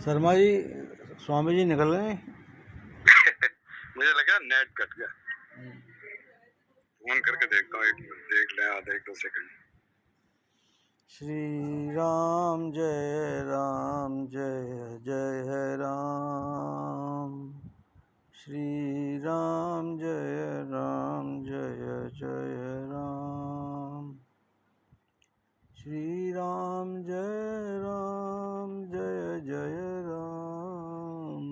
शर्मा जी, स्वामी जी निकल गए। मुझे लगा नेट कट गया। फोन करके देखता हूँ, एक मिनट देख लें, आधा 1-2 सेकंड। श्री राम जय जय राम। श्री राम जय जय राम। श्री राम जय जय राम।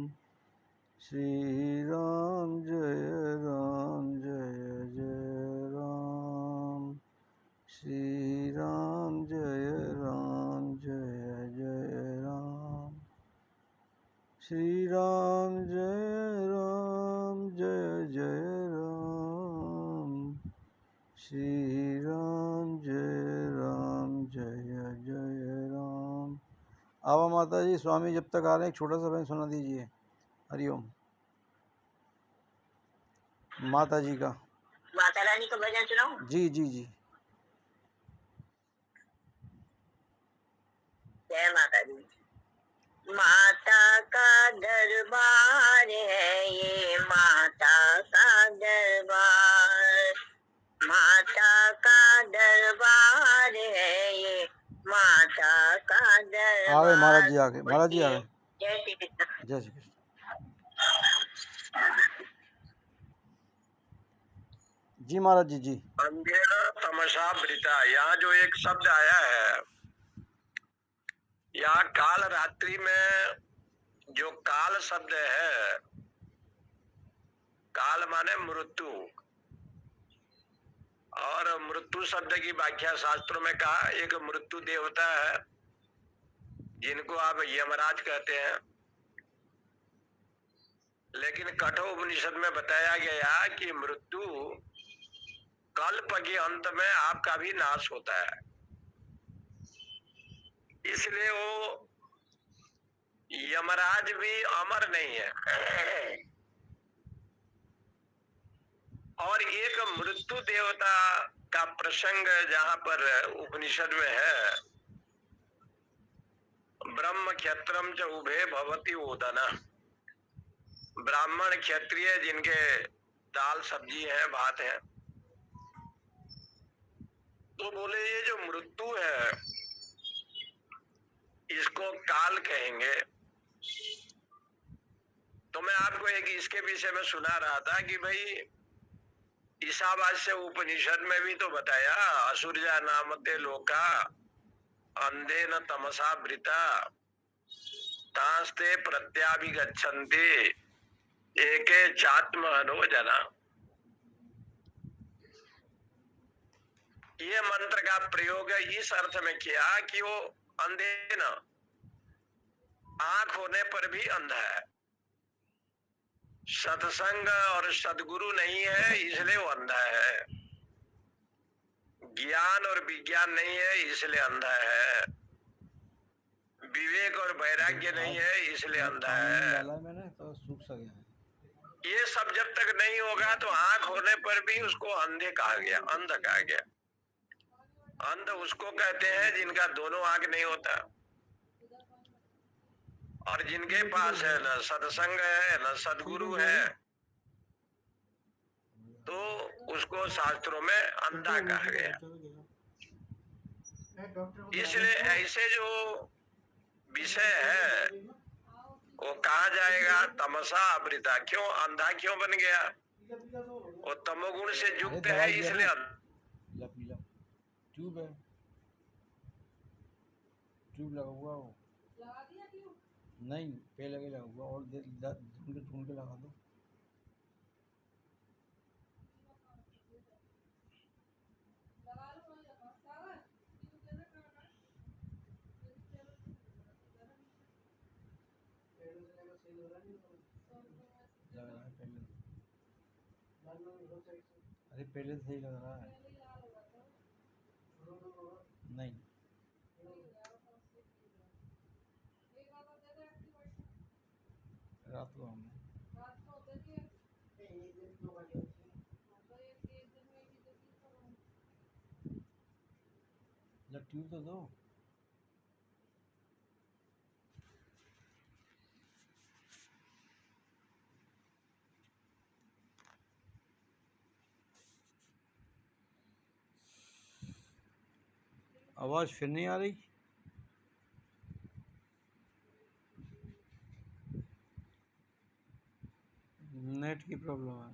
श्री राम जय जय राम। श्री राम जय जय राम। श्री राम जय जय राम। श्री राम जय जय राम। आवा माता जी, स्वामी जब तक आ रहे हैं एक छोटा सा भजन सुना दीजिए। हरिओम। माता जी का, माता रानी का भजन सुनाऊं? जी जी जी। जय माता दी। माता का दरबार है ये, माता का दरबार। माता का दरबार है ये, माता का दरबार। आ गए महाराज जी, आ गए महाराज जी, आ गए। जय श्री कृष्ण। जय श्री कृष्ण। जी महाराज जी, जी। अंधेरा तमसा वृता, यहाँ जो एक शब्द आया है, यहाँ काल रात्रि में जो काल शब्द है, काल माने मृत्यु, और मृत्यु शब्द की व्याख्या शास्त्रों में कहा एक मृत्यु देवता है जिनको आप यमराज कहते हैं। लेकिन कठोपनिषद में बताया गया कि मृत्यु कल्प के अंत में आपका भी नाश होता है, इसलिए वो यमराज भी अमर नहीं है। और एक मृत्यु देवता का प्रसंग जहां पर उपनिषद में है, ब्रह्म क्षत्रम च उभे भवति ओदना। ब्राह्मण क्षत्रिय जिनके दाल सब्जी है, भात है, तो बोले ये जो मृत्यु है इसको काल कहेंगे। तो मैं आपको एक इसके विषय में सुना रहा था कि भाई ईशावास्य उपनिषद में भी तो बताया, असुरजा नामते लोका अंधे न तमसा वृता तास्ते प्रत्याभिगच्छन्ति एके चात्मनो जना। ये मंत्र का प्रयोग इस अर्थ में किया कि वो अंधे न, आंख होने पर भी अंधा है, सत्संग और सदगुरु नहीं है इसलिए वो अंधा है, ज्ञान और विज्ञान नहीं है इसलिए अंधा है, विवेक और वैराग्य नहीं है इसलिए अंधा है। मैंने तो सूख सा गया है। ये सब जब तक नहीं होगा तो आंख होने पर भी उसको अंधे कहा गया, अंध कहा गया। अंध उसको कहते हैं जिनका दोनों आंख नहीं होता, और जिनके पास है न सत्संग है न सदगुरु है, तो उसको शास्त्रों में अंधा कहा गया। इसलिए ऐसे जो विषय है वो कहा जाएगा तमसा आवृता। क्यों अंधा क्यों बन गया? वो तमोगुण से युक्त है इसलिए पीला ट्यूब है, ट्यूब लगा हुआ हो। नहीं पहले लगे लगा हुआ, और ढूंढ के लगा दो। लग रहा है पहले, अरे पहले से ही लग रहा है। नहीं रात को हमने ट्यूब तो दो। आवाज़ फिर नहीं आ रही। नेट की प्रॉब्लम है।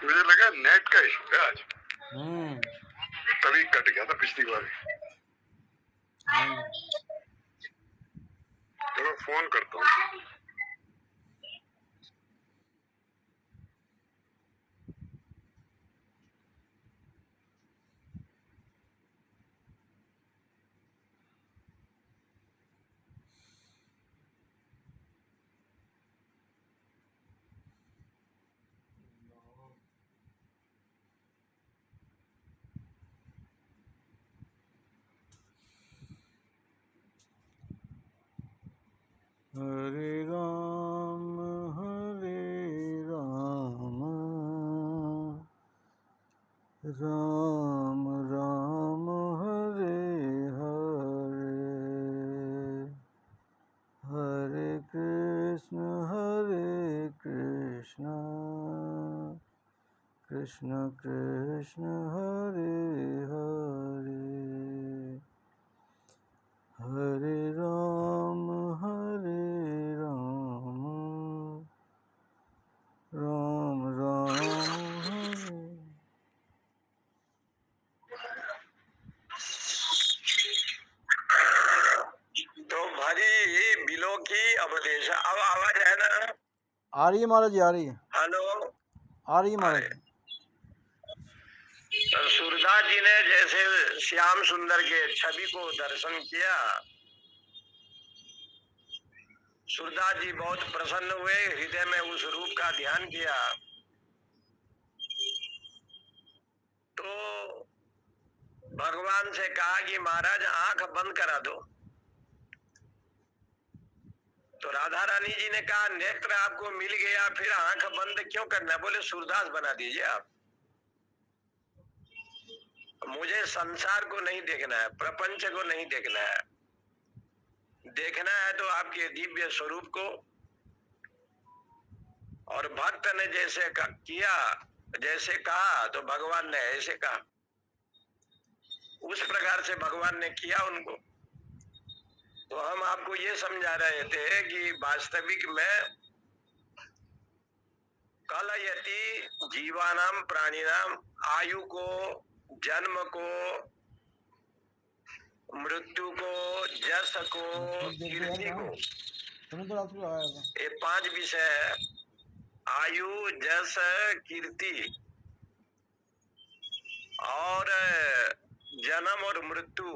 मुझे लगा नेट का इशू है आज, तभी कट गया था पिछली बार। हाँ जी। चलो फोन करता हूँ। हरे राम राम राम हरे हरे, हरे कृष्ण कृष्ण कृष्ण हरे हरे, हरे राम राम राम हरे। तो भरी बिलो की अवदेश। अब आवाज है ना? आ रही है महाराज जी, आ रही है, हेलो, आ रही है महाराज जी। तो सूरदास जी ने जैसे श्याम सुंदर के छवि को दर्शन किया, सूरदास जी बहुत प्रसन्न हुए, हृदय में उस रूप का ध्यान किया। तो भगवान से कहा कि महाराज आंख बंद करा दो। तो राधा रानी जी ने कहा नेत्र आपको मिल गया, फिर आंख बंद क्यों करना? बोले सूरदास बना दीजिए आप, मुझे संसार को नहीं देखना है, प्रपंच को नहीं देखना है, देखना है तो आपके दिव्य स्वरूप को। और भक्त ने जैसे किया, जैसे कहा, तो भगवान ने ऐसे कहा, उस प्रकार से भगवान ने किया उनको। तो हम आपको ये समझा रहे थे कि वास्तविक में कलयति जीवानाम प्राणिनाम, आयु को, जन्म को, मृत्यु को, जस को, कीर्ति को, ये 5 विषय है। आयु, जस, कीर्ति और जन्म और मृत्यु,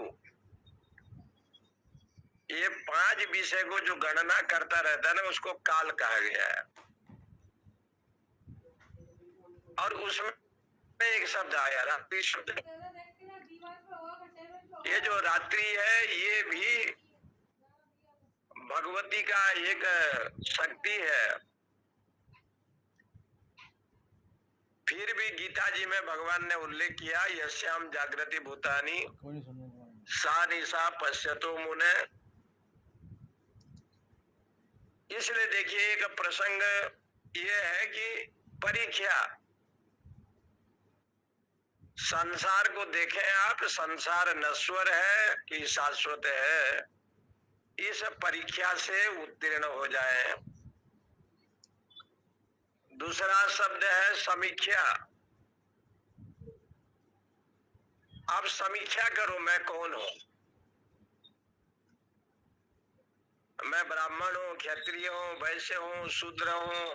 ये 5 विषय को जो गणना करता रहता है ना, उसको काल कहा गया है। और उसमें एक शब्द आया, रात्रि शब्द। ये जो रात्रि है, ये भी भगवती का एक शक्ति है। फिर भी गीता जी में भगवान ने उल्लेख किया, यस्याम जागृति भूतानि सा निशा पश्यतो मुने। इसलिए देखिए, एक प्रसंग ये है कि परीक्षा, संसार को देखें आप, संसार नश्वर है कि शाश्वत है, इस परीक्षा से उत्तीर्ण हो जाए। दूसरा शब्द है समीक्षा। आप समीक्षा करो, मैं कौन हूं? मैं ब्राह्मण हूं, क्षत्रिय हूं, वैश्य हूं, शूद्र हूं,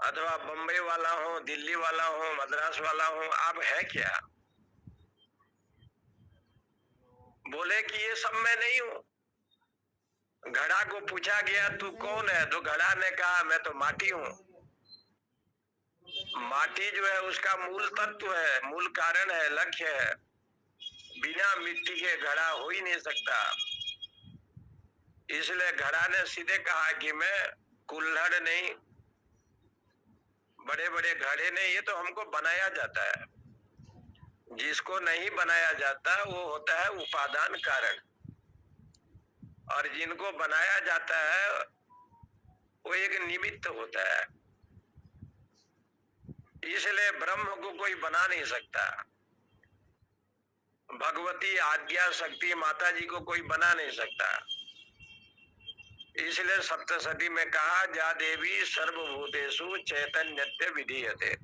अथवा बम्बई वाला हूं, दिल्ली वाला हूं, मद्रास वाला हूं, आप है क्या? बोले कि ये सब मैं नहीं हूं। घड़ा को पूछा गया तू कौन है, तो घड़ा ने कहा मैं तो माटी हूँ। माटी जो है उसका मूल तत्व है, मूल कारण है, लक्ष्य है। बिना मिट्टी के घड़ा हो ही नहीं सकता। इसलिए घड़ा ने सीधे कहा कि मैं कुल्हड़ नहीं, बड़े बड़े घड़े नहीं, ये तो हमको बनाया जाता है। जिसको नहीं बनाया जाता वो होता है उपादान कारण, और जिनको बनाया जाता है वो एक निमित्त होता है। इसलिए ब्रह्म को कोई बना नहीं सकता। भगवती आज्ञा शक्ति माता जी को कोई बना नहीं सकता। इसलिए सप्तशती में कहा जा देवी सर्वभूतेषु चैतन्यत्व विधीयते।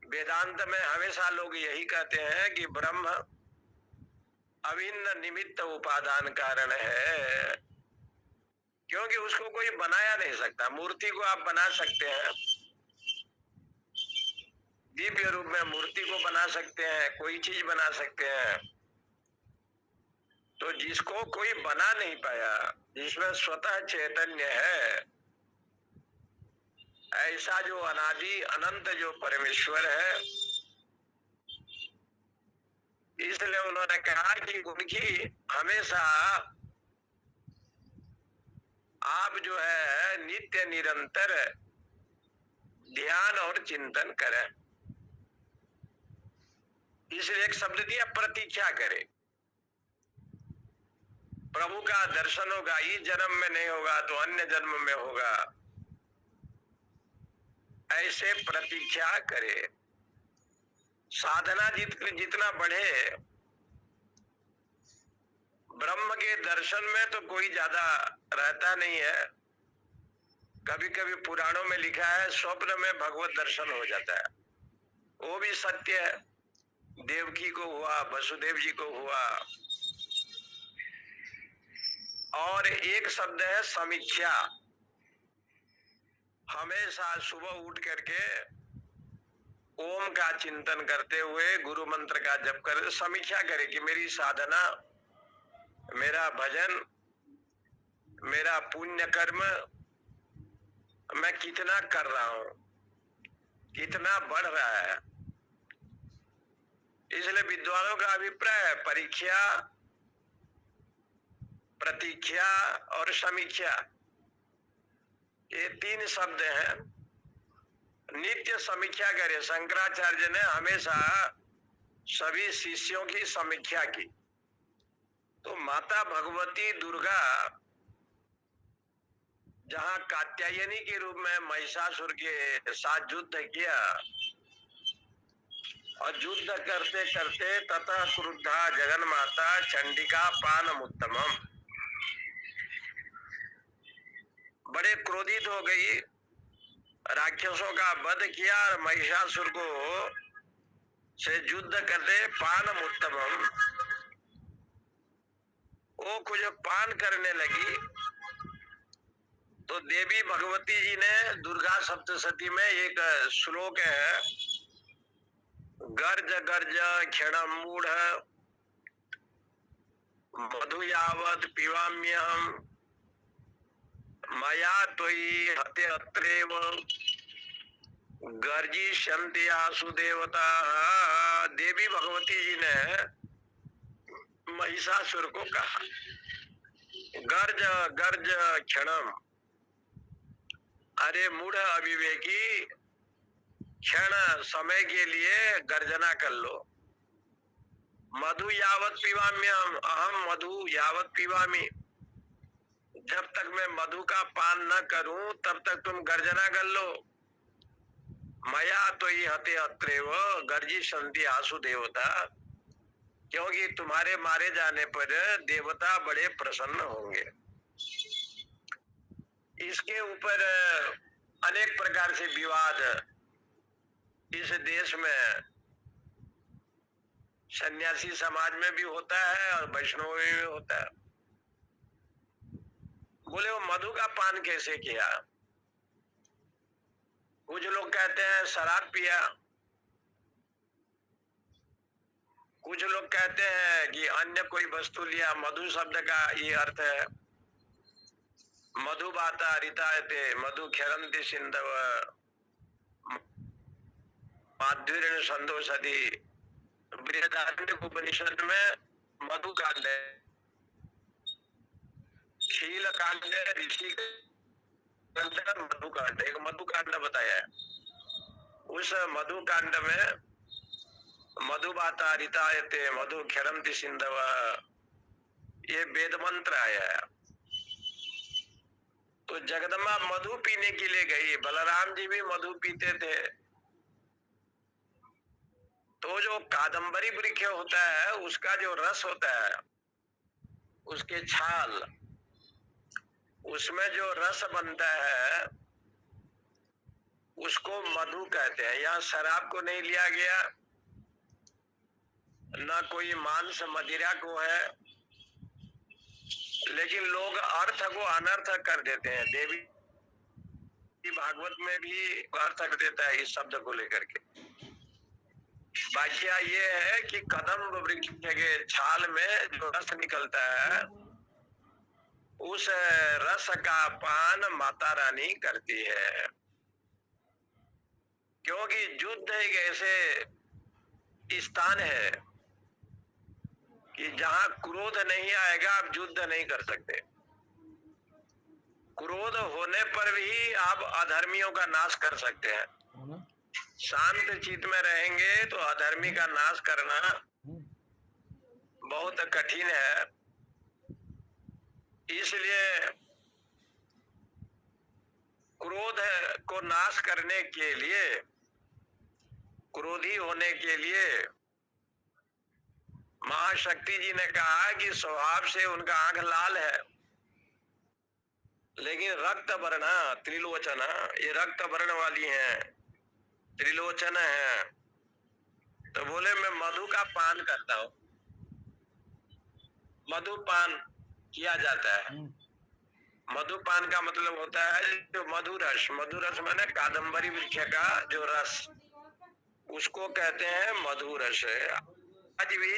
वेदांत में हमेशा लोग यही कहते हैं कि ब्रह्म अभिन्न निमित्त उपादान कारण है, क्योंकि उसको कोई बनाया नहीं सकता। मूर्ति को आप बना सकते हैं, दिव्य रूप में मूर्ति को बना सकते हैं, कोई चीज बना सकते हैं। तो जिसको कोई बना नहीं पाया, जिसमें स्वतः चैतन्य है, ऐसा जो अनादि अनंत जो परमेश्वर है, इसलिए उन्होंने कहा कि उनकी हमेशा आप जो है नित्य निरंतर ध्यान और चिंतन करें। इसलिए एक शब्द दिया प्रतीक्षा करें। प्रभु का दर्शन होगा, इस जन्म में नहीं होगा तो अन्य जन्म में होगा, ऐसे प्रतीक्षा करे। साधना जितना बढ़े, ब्रह्म के दर्शन में तो कोई ज्यादा रहता नहीं है। कभी कभी पुराणों में लिखा है स्वप्न में भगवत दर्शन हो जाता है, वो भी सत्य है। देवकी को हुआ, वसुदेव जी को हुआ। और एक शब्द है समीक्षा। हमेशा सुबह उठ करके ओम का चिंतन करते हुए गुरु मंत्र का जप कर समीक्षा करे कि मेरी साधना, मेरा भजन, मेरा पुण्य कर्म मैं कितना कर रहा हूं, कितना बढ़ रहा है। इसलिए विद्वानों का अभिप्राय है परीक्षा, प्रतीक्षा और समीक्षा, ये तीन शब्द हैं। नित्य समीक्षा करे। शंकराचार्य ने हमेशा सभी शिष्यों की समीक्षा की। तो माता भगवती दुर्गा जहां कात्यायनी के रूप में महिषासुर के साथ युद्ध किया, और युद्ध करते करते तथा क्रुद्धा जगन माता चंडिका पानम उत्तमम, बड़े क्रोधित हो गई, राक्षसों का वध किया और महिषासुर को से युद्ध करते पानम उत्तमम, वो कुछ पान करने लगी। तो देवी भगवती जी ने दुर्गा सप्तशती में एक श्लोक है, गर्ज गर्ज क्षणम मूढ़ मधु यावत पिबाम्यहम मया त्वयि हते अत्रेव गर्जी शंति आसु देवता। देवी भगवती जी ने महिषासुर को कहा गर्ज गर्ज क्षणम, अरे मूढ़ अविवेकी, क्षण समय के लिए गर्जना कर लो। मधु यावत पिबाम्यहम, अहम मधु यावत पिबामी, जब तक मैं मधु का पान न करूं तब तक तुम गर्जना कर लो। मया तो ये हते अत्रेव गर्जी संति आसु देवता, क्योंकि तुम्हारे मारे जाने पर देवता बड़े प्रसन्न होंगे। इसके ऊपर अनेक प्रकार से विवाद इस देश में सन्यासी समाज में भी होता है और वैष्णव में भी होता है। बोले वो मधु का पान कैसे किया? कुछ लोग कहते हैं शराब पिया, कुछ लोग कहते हैं कि अन्य कोई वस्तु लिया। मधु शब्द का ये अर्थ है मधुबाता हरितायते मधु क्षरन्ति सिंधव माधुर्य संतोषति। बृहदारण्यक उपनिषद में मधु कांड है, शील कांड है, ऋषि मधु कांड, एक मधु कांड बताया है। उस मधु कांड में मधुबाता हरितायते मधु क्षरन्ति सिंधव, ये वेद मंत्र आया है। तो जगदम्बा मधु पीने के लिए गई, बलराम जी भी मधु पीते थे। तो जो कादम्बरी वृक्ष होता है उसका जो रस होता है, उसके छाल, उसमें जो रस बनता है उसको मधु कहते हैं। यहाँ शराब को नहीं लिया गया, ना कोई मांस मदिरा को है, लेकिन लोग अर्थ को अनर्थ कर देते हैं। देवी भागवत में भी अर्थ कर देता है इस शब्द को लेकर के। वाक्या ये है कि कदम्ब वृक्ष के छाल में जो रस निकलता है उस रस का पान माता रानी करती है। क्योंकि युद्ध एक ऐसे स्थान है कि जहां क्रोध नहीं आएगा आप युद्ध नहीं कर सकते। क्रोध होने पर भी आप अधर्मियों का नाश कर सकते हैं। शांत चित्त में रहेंगे तो अधर्मी का नाश करना बहुत कठिन है। इसलिए क्रोध को नाश करने के लिए, क्रोधी होने के लिए महाशक्ति जी ने कहा कि स्वभाव से उनका आंख लाल है, लेकिन रक्त वर्ण त्रिलोचन, ये रक्त वर्ण वाली हैं, त्रिलोचन है। तो बोले मैं मधु का पान करता हूं। मधुपान किया जाता है। मधुपान का मतलब होता है जो मधुरस, मधुरस माने कादम्बरी वृक्ष का जो रस, उसको कहते हैं मधुरस। आज भी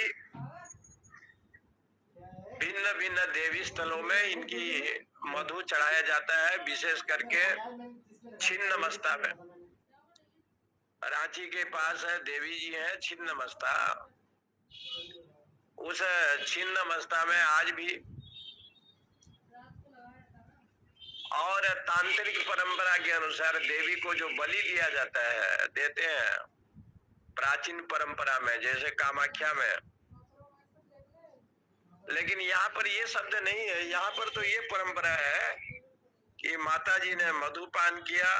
भिन्न भिन्न देवी स्थलों में इनकी मधु चढ़ाया जाता है, विशेष करके छिन्नमस्ता में। रांची के पास है देवी जी हैं छिन्नमस्ता। उस छिन्नमस्ता में आज भी, और तांत्रिक परंपरा के अनुसार देवी को जो बलि दिया जाता है, देते हैं प्राचीन परंपरा में, जैसे कामाख्या में। लेकिन यहाँ पर ये शब्द नहीं है। यहाँ पर तो ये परंपरा है कि माता जी ने मधुपान किया,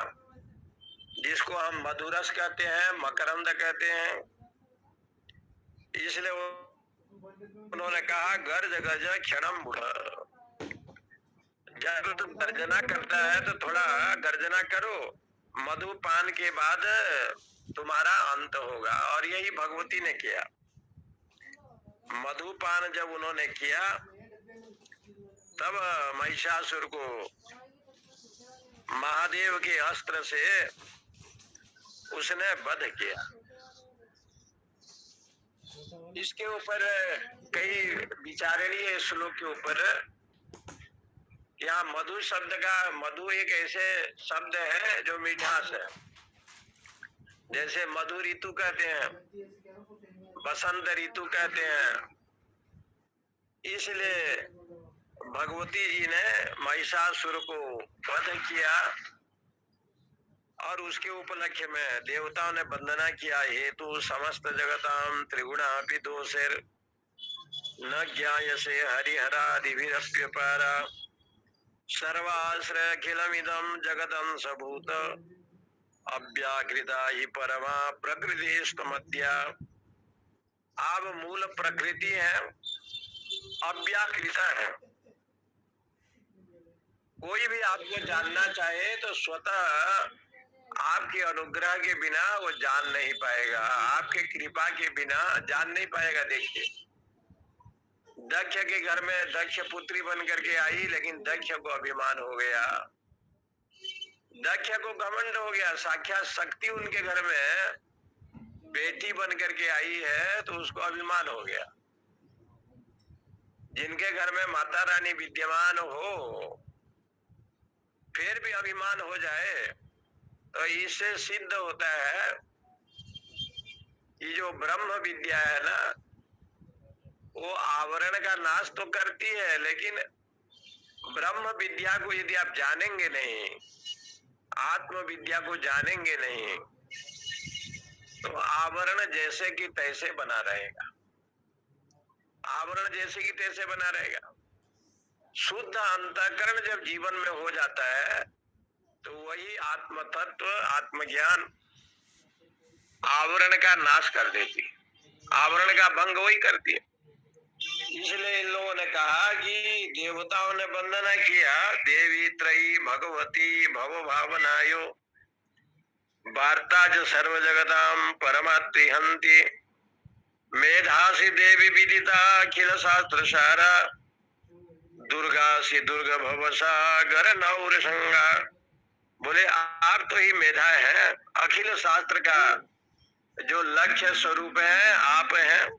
जिसको हम मधुरस कहते हैं, मकरंद कहते हैं। इसलिए उन्होंने कहा गर्ज गज क्षणम बुढ़, जब तुम गर्जना करता है तो थोड़ा गर्जना करो, मधुपान के बाद तुम्हारा अंत होगा। और यही भगवती ने किया। मधुपान जब उन्होंने किया तब महिषासुर को महादेव के अस्त्र से उसने वध किया। इसके ऊपर कई विचारणीय श्लोक के ऊपर, यहाँ मधु शब्द का, मधु एक ऐसे शब्द है जो मिठास है। जैसे मधु ऋतु कहते हैं, बसंत ऋतु कहते हैं। इसलिए भगवती जी ने महिषासुर को वध किया और उसके उपलक्ष्य में देवताओं ने वंदना किया। हेतु समस्त जगताम त्रिगुणापि दोषेर न ज्ञायसे हरिहरादिभिरप्यपारा सर्वाश्रय अखिलमिदं जगदंशभूत अव्याकृता ही परमा प्रकृतिस्तमत्या। आप मूल प्रकृति है, अव्याकृता है। कोई भी आपको जानना चाहे तो स्वतः आपके अनुग्रह के बिना वो जान नहीं पाएगा, आपके कृपा के बिना जान नहीं पाएगा। देखिए दक्ष के घर में दक्ष पुत्री बन करके आई, लेकिन दक्ष को अभिमान हो गया, दक्ष को घमंड हो गया। साक्षात शक्ति उनके घर में बेटी बन करके आई है तो उसको अभिमान हो गया। जिनके घर में माता रानी विद्यमान हो फिर भी अभिमान हो जाए तो इससे सिद्ध होता है कि जो ब्रह्म विद्या है ना, वो आवरण का नाश तो करती है, लेकिन ब्रह्म विद्या को यदि आप जानेंगे नहीं, आत्म विद्या को जानेंगे नहीं, तो आवरण जैसे कि तैसे बना रहेगा। आवरण जैसे कि तैसे बना रहेगा। शुद्ध अंतःकरण जब जीवन में हो जाता है तो वही आत्म तत्व, आत्मज्ञान आवरण का नाश कर देती है, आवरण का भंग वही करती है। इसलिए इन लोगों ने कहा कि देवताओं ने वंदना किया, देवी त्रयी भगवती भव भावनायो वार्ता च सर्व जगताम परमात्रिहंति मेधासी देवी विदिता अखिल शास्त्र सारा दुर्गा सी दुर्ग भवसा गर नौर संगा। बोले आप तो ही मेधा है, अखिल शास्त्र का जो लक्ष्य स्वरूप है आप हैं।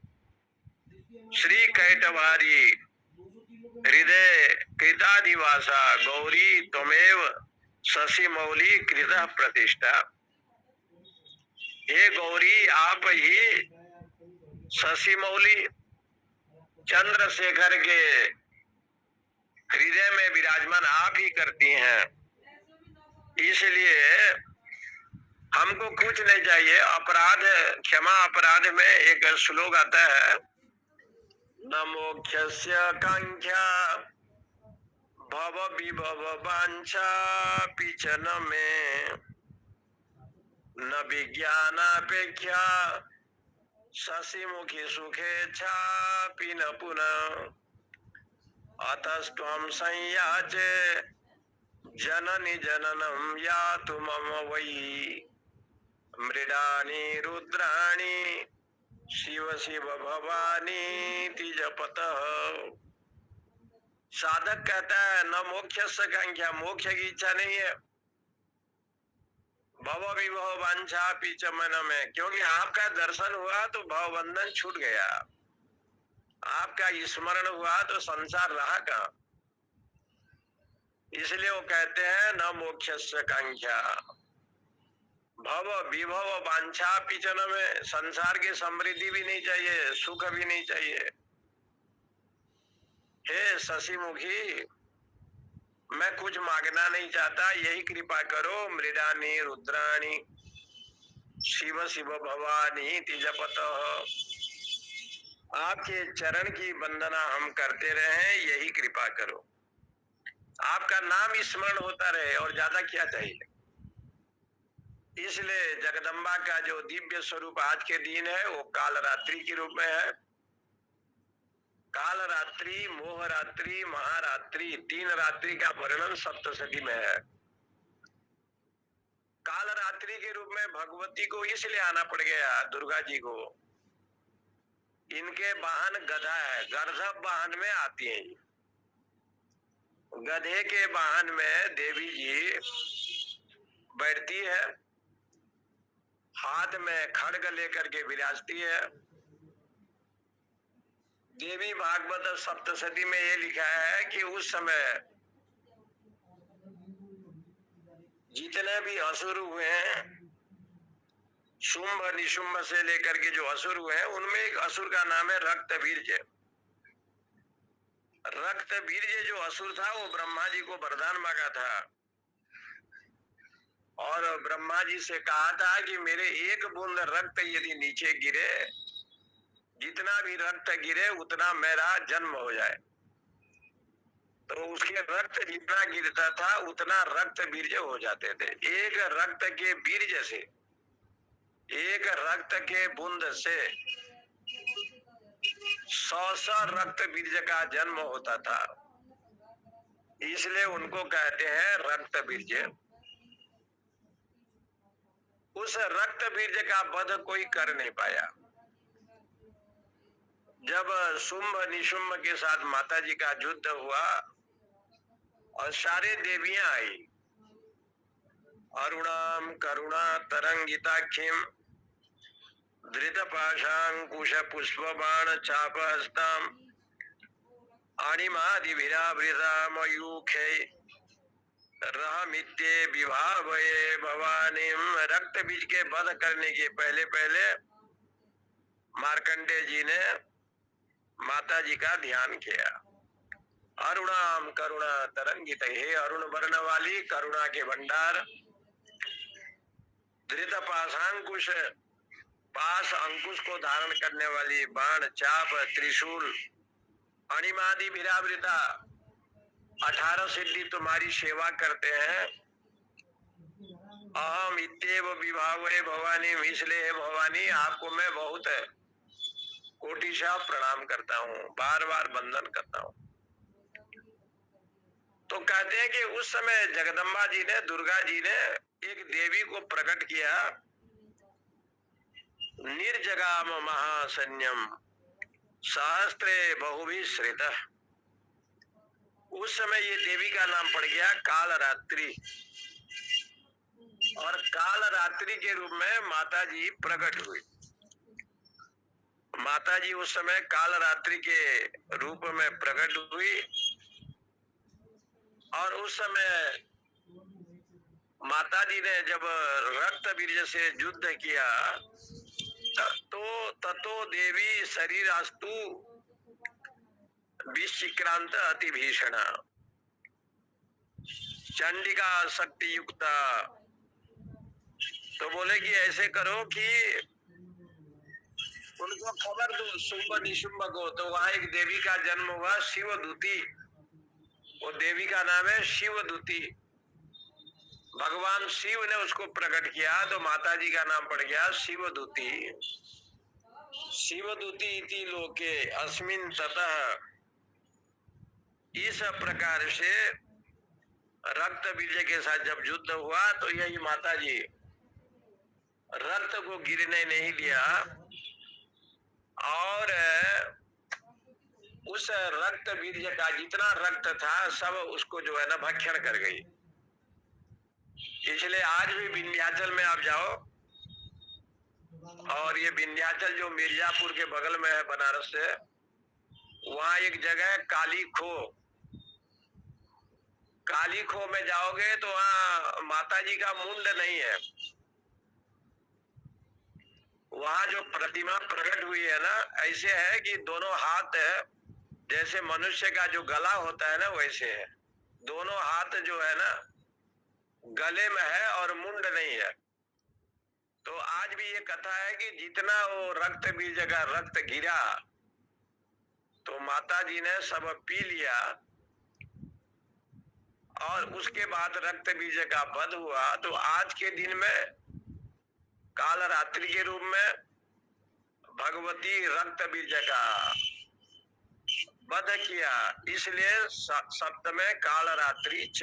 श्री कैटवारी हृदय कृतादिवासा गौरी त्वमेव शशि मौली कृत प्रतिष्ठा। हे गौरी आप ही शशि मौली चंद्रशेखर के हृदय में विराजमान आप ही करती हैं। इसलिए हमको कुछ नहीं चाहिए। अपराध क्षमा अपराध में एक श्लोक आता है, न मोक्षस्य कांक्षा भव विभव वांछा पिछन में न विज्ञानापेक्षा शशिमुखी सुखेच्छा पिन पुनः अतस्त्वं संयाचे जननी जननम यातु मम वै मृडानी रुद्राणी शिव शिव भवानी तिजपतः। साधक कहता है न मोक्ष से कांक्षा, मोक्ष की इच्छा नहीं है, भव विभव वांछा पीछ मन में, क्योंकि आपका दर्शन हुआ तो भव बंधन छूट गया, आपका स्मरण हुआ तो संसार रहा कहाँ। इसलिए वो कहते हैं न मोक्षस्य कांक्षा भव विभव वांछा पिछन में, संसार की समृद्धि भी नहीं चाहिए, सुख भी नहीं चाहिए। हे शशिमुखी, मैं कुछ मांगना नहीं चाहता, यही कृपा करो। मृडानी रुद्राणी शिव शिव भवानी तिजपतः, आपके चरण की वंदना हम करते रहे, यही कृपा करो। आपका नाम स्मरण होता रहे और ज्यादा क्या चाहिए। इसलिए जगदम्बा का जो दिव्य स्वरूप आज के दिन है वो काल रात्रि के रूप में है। काल रात्रि, मोह रात्रि, महारात्रि, 3 रात्रि का वर्णन सप्तशती में है। काल रात्रि के रूप में भगवती को इसलिए आना पड़ गया, दुर्गा जी को। इनके वाहन गधा है, गर्दभ वाहन में आती है। गधे के वाहन में देवी जी बैठती है, हाथ में खड्ग लेकर के विराजती है। देवी भागवत सप्तशती में ये लिखा है कि उस समय जितने भी असुर हुए हैं, शुंभ निशुंभ से लेकर के जो असुर हुए हैं, उनमें एक असुर का नाम है रक्तबीर्ज। रक्तबीर्ज जो असुर था वो ब्रह्मा जी को वरदान मांगा था और ब्रह्मा जी से कहा था कि मेरे एक बूंद रक्त यदि नीचे गिरे, जितना भी रक्त गिरे उतना मेरा जन्म हो जाए। तो उसके रक्त जितना गिरता था उतना रक्त बीर्ज हो जाते थे। एक रक्त के बीर्ज से, एक रक्त के बूंद से 100 रक्त बीर्ज का जन्म होता था। इसलिए उनको कहते हैं रक्त बीर्ज। उस रक्त बीर्ज का वध कोई कर नहीं पाया। जब शुंभ निशुंभ के साथ माता जी का युद्ध हुआ और सारे देवियां आई, अरुणाम करुणा तरंगिताक्षिम धृत पाशांकुश पुष्प बाण चाप हस्ताम अणिमादि विरावृता मयूखे रहमित्ये विभावये भवानीम। रक्त बीज के वध करने के पहले पहले मार्कंडेय जी ने माता जी का ध्यान किया। अरुणाम करुणा तरंगित, हे अरुण वर्ण वाली करुणा के भंडार, धृत पाशांकुश, पास अंकुश को धारण करने वाली, बाण चाप त्रिशूल अणिमादि विरावृता, 18 सिद्धि तुम्हारी सेवा करते हैं। अहम इत्येव विभावे भवानी, इसलिए हे भवानी आपको मैं बहुत कोटिशा प्रणाम करता हूँ, बार बार वंदन करता हूँ। तो कहते हैं कि उस समय जगदम्बा जी ने, दुर्गा जी ने एक देवी को प्रकट किया, निर्जगाम महासन्यम सहस्त्रे बहुभिश्रित। उस समय ये देवी का नाम पड़ गया कालरात्रि, और कालरात्रि के रूप में माता जी प्रकट हुई। माता जी उस समय कालरात्रि के रूप में प्रकट हुई, और उस समय माता जी ने जब रक्त बीज से युद्ध किया तो ततो देवी शरीर अस्तु विश्रांत अति भीषण, चंडिका शक्ति युक्ता। तो बोले कि ऐसे करो कि उनको खबर दो शुंभ निशुंभ को। तो वहां एक देवी का जन्म हुआ, शिवदूती। वो देवी का नाम है शिवदूती। भगवान शिव ने उसको प्रकट किया तो माता जी का नाम पड़ गया शिवदूती। शिवदूती इति लोके अस्मिन् ततः। इस प्रकार से रक्त बीज के साथ जब युद्ध हुआ तो यही माता जी रक्त को गिरने नहीं दिया, और उस रक्त बीज का जितना रक्त था सब उसको जो है ना भक्षण कर गई। इसलिए आज भी विंध्याचल में आप जाओ, और ये विंध्याचल जो मिर्जापुर के बगल में है बनारस से, वहां एक जगह है काली खो। काली खो में जाओगे तो वहां माता जी का मुंड नहीं है। वहां जो प्रतिमा प्रकट हुई है ना, ऐसे है कि दोनों हाथ है, जैसे मनुष्य का जो गला होता है ना वैसे है। दोनों हाथ जो है ना गले में है और मुंड नहीं है। तो आज भी ये कथा है कि जितना वो रक्त बीज का रक्त गिरा तो माता जी ने सब पी लिया, और उसके बाद रक्त बीज का वध हुआ। तो आज के दिन में कालरात्रि के रूप में भगवती रक्त बीज का वध किया, इसलिए सप्तमे कालरात्रि च,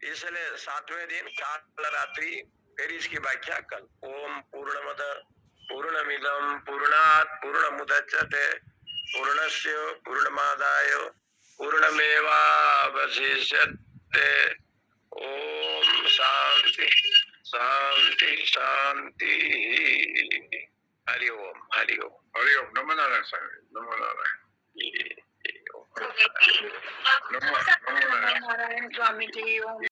इसलिए 7वें दिन कालरात्रि। फिर इसकी व्याख्या कल। ओम पूर्णमद पूर्णमिदं पूर्णात् पूर्णमुदच्यते पूर्णस्य पूर्णमादाय पूर्णमेवावशिष्यते। ओम शांति शांति शांति। हरि ओम हरि ओम हरि ओम। नमो नारायण स्वामी, नमो नारायण। नमो नारायण स्वामी जी।